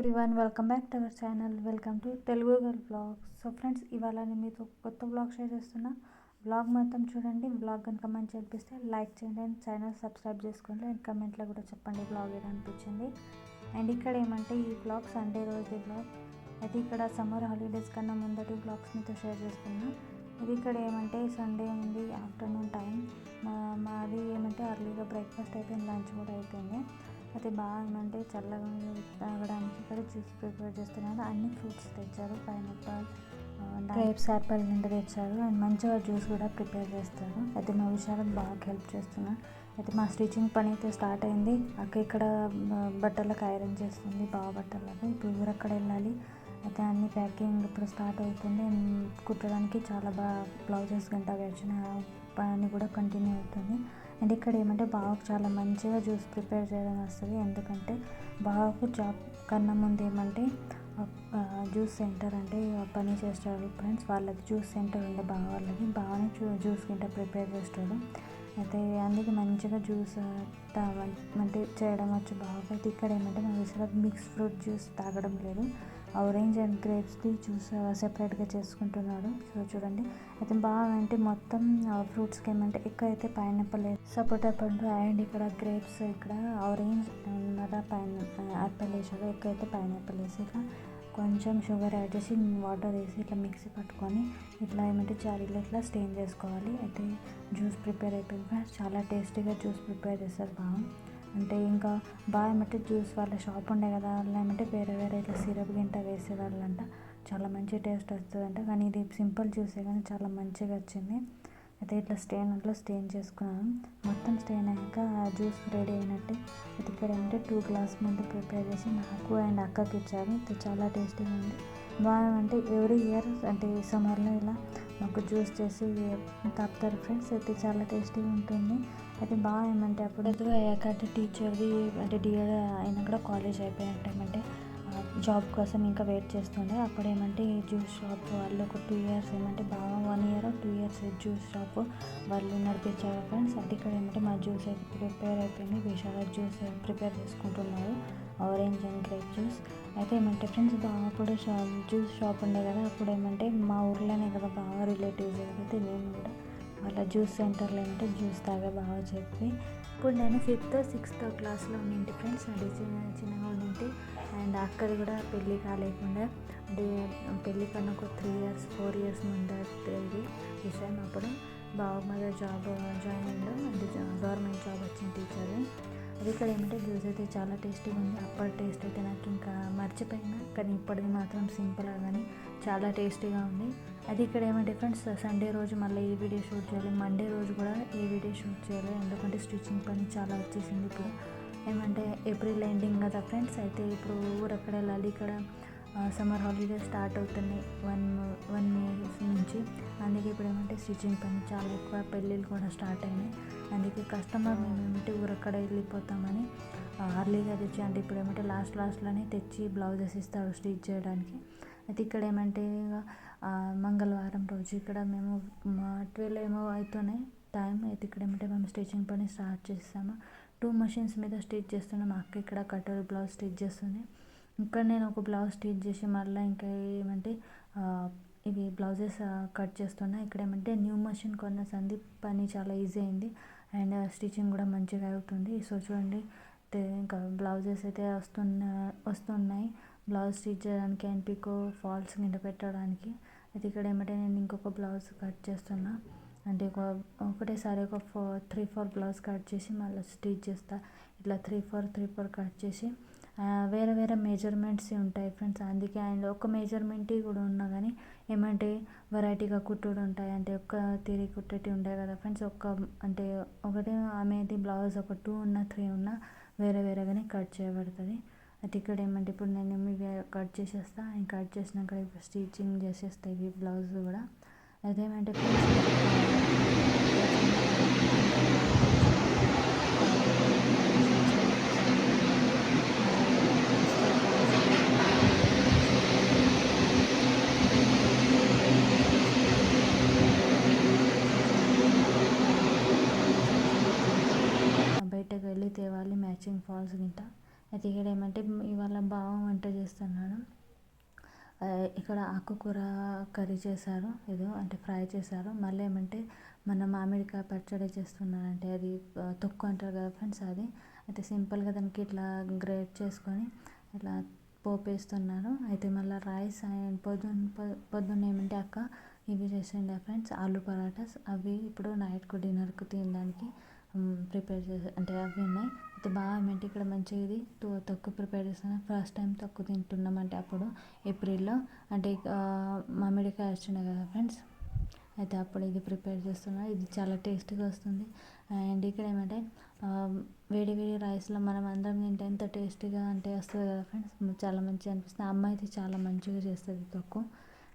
Everyone, welcome back to our channel. Welcome to Telugu girl blogs. So friends, ఇవాళ నేను మీతో కొత్త బ్లాగ్ షేర్ చేస్తున్నా. బ్లాగ్ మొత్తం చూడండి. బ్లాగ్ కనుక మంచి అనిపిస్తే లైక్ చేయండి అండ్ ఛానల్ సబ్స్క్రైబ్ చేసుకోండి అండ్ కమెంట్లో కూడా చెప్పండి బ్లాగ్ ఎలా అనిపించింది. అండ్ ఇక్కడ ఏమంటే ఈ బ్లాగ్ సండే రోజు బ్లాగ్. అయితే ఇక్కడ సమ్మర్ హాలిడేస్ కన్నా ముందటి బ్లాగ్స్ మీతో షేర్ చేస్తున్నా. ఇది ఇక్కడ ఏమంటే సండే ఉంది, ఆఫ్టర్నూన్ టైం. మాది ఏమంటే అర్లీగా బ్రేక్ఫాస్ట్ అయిపోయింది, లంచ్ కూడా అయిపోయింది. అయితే బాగా ఏమంటే చల్లగా తాగడానికి ఇక్కడ జ్యూస్ ప్రిపేర్ చేస్తున్నారు. అన్ని ఫ్రూట్స్ తెచ్చారు, పైనాపిల్, గ్రేప్స్, యాపిల్ నిండా తెచ్చారు. అండ్ మంచిగా జ్యూస్ కూడా ప్రిపేర్ చేస్తారు. అయితే మా విషయాలకు బాగా హెల్ప్ చేస్తున్నారు. అయితే మా స్టిచ్చింగ్ పని అయితే స్టార్ట్ అయింది. అక్క ఇక్కడ బట్టలకు ఐరన్ చేస్తుంది, బాగా బట్టలకు. ఇప్పుడు ఊరక్కడ వెళ్ళాలి. అయితే అన్ని ప్యాకింగ్ ఇప్పుడు స్టార్ట్ అవుతుంది. కుట్టడానికి చాలా బాగా బ్లౌజెస్ గంట గడిచిన పని కూడా కంటిన్యూ అవుతుంది. అండ్ ఇక్కడ ఏమంటే బావకు చాలా మంచిగా జ్యూస్ ప్రిపేర్ చేయడం వస్తుంది. ఎందుకంటే బావకు జాబ్ కన్నా ముందు ఏమంటే జ్యూస్ సెంటర్ అంటే పని చేస్తారు ఫ్రెండ్స్. వాళ్ళది జ్యూస్ సెంటర్ ఉండే బావ వాళ్ళది. బాగానే జ్యూస్ గింట ప్రిపేర్ చేస్తాడు. అయితే అందుకే మంచిగా జ్యూస్ అంటే చేయడం వచ్చి బాగా. అయితే ఇక్కడ ఏమంటే మా విషయాలకు మిక్స్ ఫ్రూట్ జ్యూస్ తాగడం లేదు, ఆరెంజ్ అండ్ గ్రేప్స్ది జ్యూస్ సెపరేట్గా చేసుకుంటున్నాడు. సో చూడండి. అయితే బాగా అంటే మొత్తం ఫ్రూట్స్కి ఏమంటే ఎక్కువ అయితే పైనాపిల్, సపోటా పండు అండ్ ఇక్కడ గ్రేప్స్, ఇక్కడ ఆరెంజ్ అండ్ యాపిల్ వేసాడు. ఎక్కువ అయితే పైనాపిల్ వేసి ఇట్లా కొంచెం షుగర్ యాడ్ చేసి వాటర్ వేసి ఇట్లా మిక్సీ పట్టుకొని ఇట్లా ఏమంటే జాలీలో ఇట్లా స్టెయిన్ చేసుకోవాలి. అయితే జ్యూస్ ప్రిపేర్ అయిపోయింది ఫ్రెండ్స్. చాలా టేస్టీగా జ్యూస్ ప్రిపేర్ చేస్తారు బాగా. అంటే ఇంకా బాగా ఏమంటే జ్యూస్ వాళ్ళ షాప్ ఉండే కదా, వాళ్ళు ఏమంటే వేరే వేరే ఇట్లా సిరప్ గింట వేసేవాళ్ళంట. చాలా మంచి టేస్ట్ వస్తుందంట. కానీ ఇది సింపుల్ జ్యూసే కానీ చాలా మంచిగా వచ్చింది. అయితే ఇట్లా స్టెయిన్ చేసుకున్నాను. మొత్తం స్టెయిన్ అయ్యాక ఆ జ్యూస్ రెడీ అయినట్టే. అయితే ఇక్కడ ఏంటంటే 2 గ్లాస్ ముందు ప్రిపేర్ చేసి నాకు అండ్ అక్కకి ఇచ్చారు. ఇది చాలా టేస్టీగా ఉంది. బాగా అంటే ఎవ్రీ ఇయర్ అంటే సమ్మర్లో ఇలా మాకు జ్యూస్ చేసి తాపుతారు ఫ్రెండ్స్. అయితే చాలా టేస్టీగా ఉంటుంది. అయితే బాగా ఏమంటే అప్పుడు ఎదురు అయ్యాక అంటే టీచర్ది అంటే డిఎడ్ అయినా కూడా కాలేజ్ అయిపోయినట్టు ఏమంటే జాబ్ కోసం ఇంకా వెయిట్ చేస్తుండే. అప్పుడు ఏమంటే ఈ జ్యూస్ షాప్ వాళ్ళు ఒక 2 ఇయర్స్ ఏమంటే బాగా 1 ఇయర్ 2 ఇయర్స్ జ్యూస్ షాప్ వాళ్ళు నడిపించారు ఫ్రెండ్స్. అది ఇక్కడ ఏమంటే మా జ్యూస్ అయితే ప్రిపేర్ అయిపోయింది. విశాల జ్యూస్ ప్రిపేర్ చేసుకుంటున్నారు, ఆరెంజ్ అండ్ గ్రేప్ జ్యూస్. అయితే ఏమంటే ఫ్రెండ్స్ బాగా అప్పుడు జ్యూస్ షాప్ ఉండే కదా, అప్పుడు ఏమంటే మా ఊర్లోనే కదా బాగా రిలేటివ్స్. అయితే నేను కూడా వాళ్ళ జ్యూస్ సెంటర్లో ఏమంటే జ్యూస్ తాగా బాగా చెప్పి. ఇప్పుడు నేను 5th 6th క్లాస్లో ఉండింటి ఫ్రెండ్స్. అది చిన్నగా ఉండింటి. అండ్ అక్కది కూడా పెళ్ళి కాలేకుండా అంటే పెళ్ళి కన్నా ఒక 3 ఇయర్స్ 4 ఇయర్స్ ముందు ఇది విషయం. అప్పుడు బాగా మీద జాబ్ జాయిన్ అయ్యాడు. అంటే గవర్నమెంట్ జాబ్ వచ్చింది టీచర్. అది ఇక్కడ ఏమంటే జ్యూస్ అయితే చాలా టేస్టీగా ఉంది. అప్పటి టేస్ట్ అయితే నాకు ఇంకా మర్చిపోయినా, కానీ ఇప్పటిది మాత్రం సింపుల్గా కానీ చాలా టేస్టీగా ఉంది. అది ఇక్కడ ఏమంటే ఫ్రెండ్స్ సండే రోజు మళ్ళీ ఈ వీడియో షూట్ చేయాలి, మండే రోజు కూడా ఈ వీడియో షూట్ చేయాలి. ఎందుకంటే స్టిచ్చింగ్ పని చాలా వచ్చేసింది. ఇప్పుడు ఏమంటే ఏప్రిల్ ఎండింగ్ కదా ఫ్రెండ్స్. అయితే ఇప్పుడు ఊరక్కడ వెళ్ళాలి. ఇక్కడ సమ్మర్ హాలిడేస్ స్టార్ట్ అవుతున్నాయి 1 ఇయర్ నుంచి. అందుకే ఇప్పుడు ఏమంటే స్టిచ్చింగ్ పని చాలా ఎక్కువ, పెళ్ళిళ్ళు కూడా స్టార్ట్ అయినాయి. అందుకే కస్టమర్ మేము ఏమంటే ఊరక్కడ వెళ్ళిపోతామని అర్లీగా తెచ్చి అంటే ఇప్పుడు ఏమంటే లాస్ట్లోనే తెచ్చి బ్లౌజెస్ ఇస్తారు స్టిచ్ చేయడానికి. అయితే ఇక్కడ ఏమంటే మంగళవారం రోజు ఇక్కడ మేము 12 ఏమో అవుతున్నాయి టైం. అయితే ఇక్కడ ఏమంటే మేము స్టిచ్చింగ్ పని స్టార్ట్ చేస్తాము. 2 మషిన్స్ మీద స్టిచ్ చేస్తున్నాం. మా అక్క ఇక్కడ కటర్ బ్లౌజ్ స్టిచ్ చేస్తుంది. ఇక్కడ నేను ఒక బ్లౌజ్ స్టిచ్ చేసి మళ్ళీ ఇంకా ఏమంటే ఇవి బ్లౌజెస్ కట్ చేస్తున్నా. ఇక్కడ ఏమంటే న్యూ మషిన్ కొన్న సంది పని చాలా ఈజీ అయింది అండ్ స్టిచ్చింగ్ కూడా మంచిగా అవుతుంది. సో చూడండి, ఇంకా బ్లౌజెస్ అయితే వస్తున్నాయి బ్లౌజ్ స్టిచ్ చేయడానికి అండ్ పికో ఫాల్స్ కింద పెట్టడానికి. అయితే ఇక్కడ ఏమంటే నేను ఇంకొక బ్లౌజ్ కట్ చేస్తున్నా. అంటే ఒకటేసారి ఒక 3-4 బ్లౌజ్ కట్ చేసి మళ్ళీ స్టిచ్ చేస్తా. ఇట్లా 3-4 కట్ చేసి వేరే వేరే మెజర్మెంట్స్ ఉంటాయి ఫ్రెండ్స్. అందుకే అండ్ ఒక మెజర్మెంట్ కూడా ఉన్నా కానీ ఏమంటే వెరైటీగా కుట్టుడు ఉంటాయి. అంటే ఒక్క తిరిగి కుట్టేటి ఉంటాయి కదా ఫ్రెండ్స్. అంటే ఒకటే ఆమెది బ్లౌజ్ ఒక 2 ఉన్నా 3 ఉన్నా వేరే వేరేగానే కట్ చేయబడుతుంది. అయితే ఇక్కడ ఏమంటే ఇప్పుడు నేను ఇవి కట్ చేసేస్తా. కట్ చేసినాక స్టిచ్చింగ్ చేసేస్తా ఇవి బ్లౌజ్ కూడా. అదేమంటే బయటకు వెళ్ళి తేవాలి మ్యాచింగ్ ఫాల్స్ గింట. అయితే ఇక్కడ ఏమంటే ఇవాళ బాగా వంట చేస్తున్నాడు. ఇక్కడ ఆకుకూర కర్రీ చేశారు, ఏదో అంటే ఫ్రై చేశారు. మళ్ళీ ఏమంటే మన మామిడికాయ పచ్చడి చేస్తున్నారంటే అది తొక్కు అంటారు కదా ఫ్రెండ్స్, అది అయితే సింపుల్గా దానికి ఇట్లా గ్రేట్ చేసుకొని ఇట్లా పోపు వేస్తున్నారు. అయితే మళ్ళీ రైస్ అండ్ పొద్దున్న ఏమంటే అక్క ఇవి చేసిండే ఫ్రెండ్స్ ఆలు పరాటాస్, అవి ఇప్పుడు నైట్కు డిన్నర్కు తినడానికి ప్రిపేర్ చేసి అంటే అవి ఉన్నాయి. అయితే బాగా ఏమంటే ఇక్కడ మంచిగా ఇది తొక్కు ప్రిపేర్ చేస్తున్నాం. ఫస్ట్ టైం తొక్కు తింటున్నాం అంటే అప్పుడు ఏప్రిల్లో అంటే మామిడికాయ వచ్చినాయి కదా ఫ్రెండ్స్, అయితే అప్పుడు ఇది ప్రిపేర్ చేస్తున్నాను. ఇది చాలా టేస్టీగా వస్తుంది. అండ్ ఇక్కడ ఏమంటే వేడి వేడి రైస్లో మనం అందరం తింటే ఎంత టేస్టీగా అంటే వస్తుంది కదా ఫ్రెండ్స్, చాలా మంచిగా అనిపిస్తుంది. అమ్మ అయితే చాలా మంచిగా చేస్తుంది తొక్కు.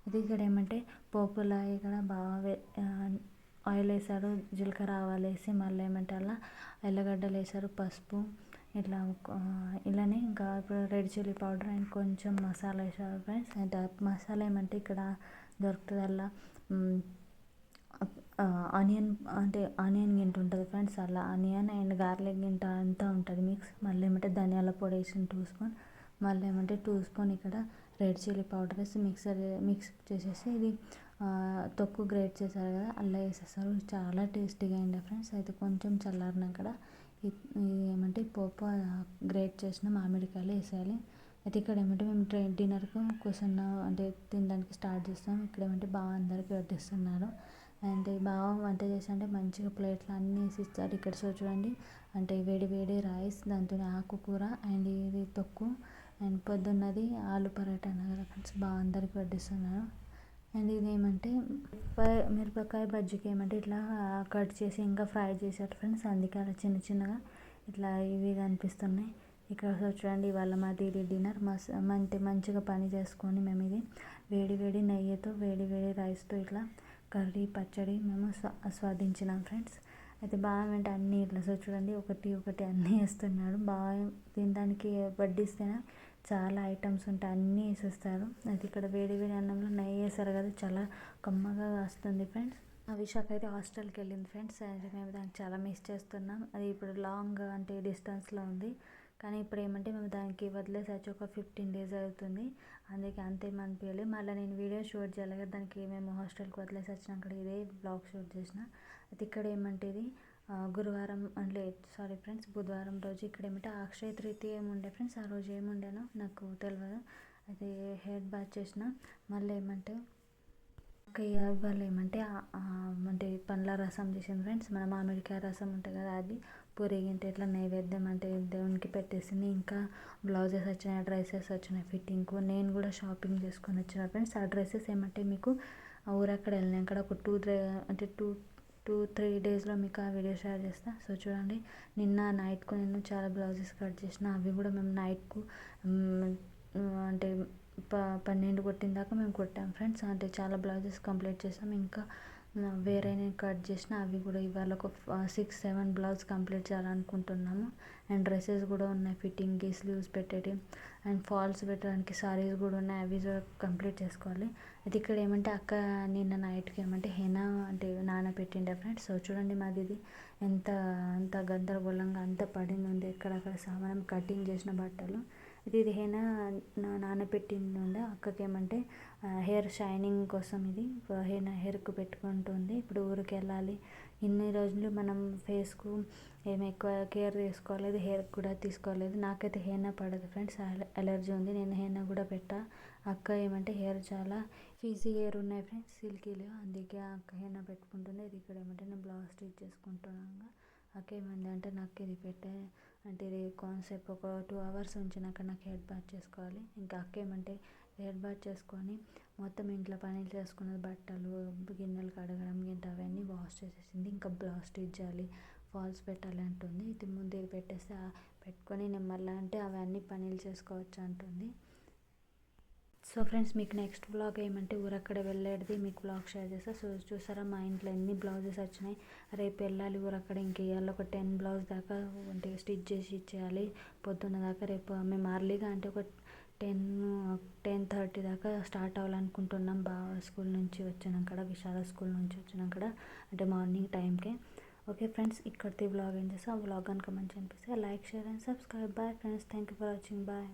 ఇది ఇక్కడ ఏమంటే పోపులా ఇక్కడ బాగా ఆయిల్ వేసారు, జీలకర్ర ఆవాలు వేసి మళ్ళీ ఏమంటే అలా ఎర్రగడ్డలు వేసారు, పసుపు ఇట్లా ఇలానే ఇంకా ఇప్పుడు రెడ్ చిల్లీ పౌడర్ అండ్ కొంచెం మసాలా వేసారు ఫ్రెండ్స్. అంటే మసాలా ఏమంటే ఇక్కడ దొరుకుతుంది అలా ఆనియన్ అంటే ఆనియన్ గింట ఉంటుంది ఫ్రెండ్స్, అలా ఆనియన్ అండ్ గార్లిక్ గింట అంతా ఉంటుంది మిక్స్. మళ్ళీ ఏమంటే ధనియాల పొడి వేసిన 2 స్పూన్, మళ్ళీ ఏమంటే 2 స్పూన్ ఇక్కడ రెడ్ చిల్లీ పౌడర్ వేసి మిక్స్ చేసేసి ఇది తొక్కు గ్రేట్ చేశారు కదా అలా వేసేస్తారు. చాలా టేస్టీగా అయింది ఫ్రెండ్స్. అయితే కొంచెం చల్లారినాక ఏమంటే పోపు గ్రేట్ చేసిన మామిడికాయలు వేసేయాలి. అయితే ఇక్కడ ఏమంటే మేము డిన్నర్కు కూర్చున్నాం అంటే తినడానికి స్టార్ట్ చేస్తాం. ఇక్కడ ఏమంటే బాగా అందరికీ వడ్డిస్తున్నారు. అండ్ బాగా వంట చేసి అంటే మంచిగా ప్లేట్లు అన్నీ వేసి ఇస్తారు. ఇక్కడ చూడండి అంటే వేడి వేడి రైస్, దాంతో ఆకుకూర అండ్ ఇది తొక్కు అండ్ పొద్దున్నది ఆలు పరాటా అన్నారు ఫ్రెండ్స్, బాగా అందరికి వడ్డిస్తున్నారు. అండ్ ఇది ఏమంటే మిరపకాయ బజ్జీకి ఏమంటే ఇట్లా కట్ చేసి ఇంకా ఫ్రై చేశారు ఫ్రెండ్స్, అందుకే అలా చిన్న చిన్నగా ఇట్లా ఇవి కనిపిస్తున్నాయి. ఇక్కడ చూడండి ఇవాళ మాది ఇది డిన్నర్ మంచిగా పని చేసుకొని మేము ఇది వేడి వేడి నెయ్యితో వేడి వేడి రైస్తో ఇట్లా కర్రీ పచ్చడి మేము ఆస్వాదించినాం ఫ్రెండ్స్. అయితే బాగా అంటే అన్నీ ఇట్లా చూడండి ఒకటి ఒకటి అన్నీ వేస్తున్నాడు. బాగా తినడానికి వడ్డిస్తేనే చాలా ఐటమ్స్ ఉంటాయి, అన్నీ వేసేస్తారు. అది ఇక్కడ వేడి వేడి అన్నంలో నెయ్యి వేస్తారు కదా, చాలా కమ్మగా వస్తుంది ఫ్రెండ్స్. విశాఖ అయితే హాస్టల్కి వెళ్ళింది ఫ్రెండ్స్, అది మేము దానికి చాలా మిస్ చేస్తున్నాం. అది ఇప్పుడు లాంగ్ అంటే డిస్టెన్స్లో ఉంది, కానీ ఇప్పుడు ఏమంటే మేము దానికి వదిలేసి వచ్చి ఒక 15 days అవుతుంది, అందుకే అంతేం అనిపించలేదు. మళ్ళీ నేను వీడియో షూట్ చేయాలి కదా, దానికి మేము హాస్టల్కి వదిలేసి వచ్చినాక ఇదే బ్లాగ్ షూట్ చేసిన. అయితే ఇక్కడ ఏమంటే ఇది గురువారం అంటే సారీ ఫ్రెండ్స్ బుధవారం రోజు ఇక్కడ ఏమంటే అక్షయ తృతీయ ఏముండే ఫ్రెండ్స్, ఆ రోజు ఏముండేనో నాకు తెలియదు. అయితే హెయిర్ బాత్ చేసిన. మళ్ళీ ఏమంటే ఇవాళ ఏమంటే అంటే పండ్ల రసం చేసింది ఫ్రెండ్స్, మన మామిడికాయ రసం ఉంటుంది కదా, అది పూరేగింటే ఇట్లా నైవేద్యం అంటే దేవునికి పెట్టేసింది. ఇంకా బ్లౌజెస్ వచ్చినాయి, డ్రెస్సెస్ వచ్చినాయి ఫిట్టింగ్కు. నేను కూడా షాపింగ్ చేసుకొని వచ్చిన ఫ్రెండ్స్. ఆ డ్రెస్సెస్ ఏమంటే మీకు ఊరక్కడ వెళ్ళినాయి అక్కడ ఒక 2-3 daysలో మీకు ఆ వీడియో షేర్ చేస్తాను. సో చూడండి నిన్న నైట్కు నేను చాలా బ్లౌజెస్ కట్ చేసిన, అవి కూడా మేము నైట్కు అంటే 12 కొట్టిన దాకా మేము కొట్టాం ఫ్రెండ్స్. అంటే చాలా బ్లౌజెస్ కంప్లీట్ చేసాం. ఇంకా వేరే నేను కట్ చేసిన అవి కూడా ఇవాళ ఒక 6-7 బ్లౌజ్ కంప్లీట్ చేయాలనుకుంటున్నాము. అండ్ డ్రెస్సెస్ కూడా ఉన్నాయి ఫిట్టింగ్కి, స్లీవ్స్ పెట్టేటి అండ్ ఫాల్స్ పెట్టడానికి సారీస్ కూడా ఉన్నాయి, అవి కూడా కంప్లీట్ చేసుకోవాలి. అది ఇక్కడ ఏమంటే అక్క నిన్న నైట్కి ఏమంటే హెనా అంటే నానబెట్టిండే ఫ్రెండ్స్. సో చూడండి మాది ఇది అంత గందరగోళంగా అంత పడింది ఉంది, ఎక్కడక్కడ మనం కటింగ్ చేసిన బట్టలు. ఇది హెనా నానబెట్టింది ఉండే అక్కకి ఏమంటే హెయిర్ షైనింగ్ కోసం ఇది హెనా హెయిర్కు పెట్టుకుంటుంది. ఇప్పుడు ఊరికి వెళ్ళాలి, ఇన్ని రోజులు మనం ఫేస్కు ఏమి ఎక్కువ కేర్ తీసుకోలేదు, హెయిర్ కూడా తీసుకోలేదు. నాకైతే హెనా పడదు ఫ్రెండ్స్, అలర్జీ ఉంది, నేను హెనా కూడా పెట్టా. అక్క ఏమంటే హెయిర్ చాలా ఫీజీ హెయిర్ ఉన్నాయి ఫ్రెండ్స్, సిల్కీలు, అందుకే అక్క హెనా పెట్టుకుంటుంది. ఇది ఇక్కడ ఏమంటే నేను బ్లౌజ్ స్టిచ్ చేసుకుంటున్నాను. అక్క ఏమంది అంటే నాకు ఇది పెట్టే అంటే ఇది కాన్సెప్ట్ ఒక 2 hours ఉంచినాక నాకు హెయిర్ బాత్ చేసుకోవాలి. ఇంకా అక్క ఏమంటే హెయిర్ బాత్ చేసుకొని మొత్తం ఇంట్లో పనులు చేసుకున్నది, బట్టలు గిన్నెలు కడగడం గింట అవన్నీ వాష్ చేసేసింది. ఇంకా బ్లౌజ్ స్టిచ్ చేయాలి, ఫాల్స్ పెట్టాలి అంటుంది. ఇది ముందు ఇది పెట్టేస్తే పెట్టుకొని నేను మళ్ళీ అంటే అవన్నీ పనులు చేసుకోవచ్చు అంటుంది. సో ఫ్రెండ్స్ మీకు నెక్స్ట్ బ్లాగ్ ఏమంటే ఊరక్కడ వెళ్ళేది మీకు బ్లాగ్ షేర్ చేస్తా. సో చూసారా మా ఇంట్లో ఎన్ని బ్లౌజెస్ వచ్చినాయి, రేపు వెళ్ళాలి ఊరక్కడ. ఇంక ఇవాళ ఒక 10 బ్లౌజ్ దాకా అంటే స్టిచ్ చేసి ఇచ్చేయాలి పొద్దున్న దాకా. రేపు మేము అర్లీగా అంటే ఒక 10-10:30 దాకా స్టార్ట్ అవ్వాలనుకుంటున్నాం. బాగా స్కూల్ నుంచి వచ్చినాక విశాల స్కూల్ నుంచి వచ్చినాక అంటే మార్నింగ్ టైంకే. ఓకే ఫ్రెండ్స్, ఇక్కడితో బ్లాగ్ ఏం చేస్తా. ఆ బ్లాగ్ కనుక మంచి అనిపిస్తే like, share and subscribe. Bye friends, thank you for watching. Bye.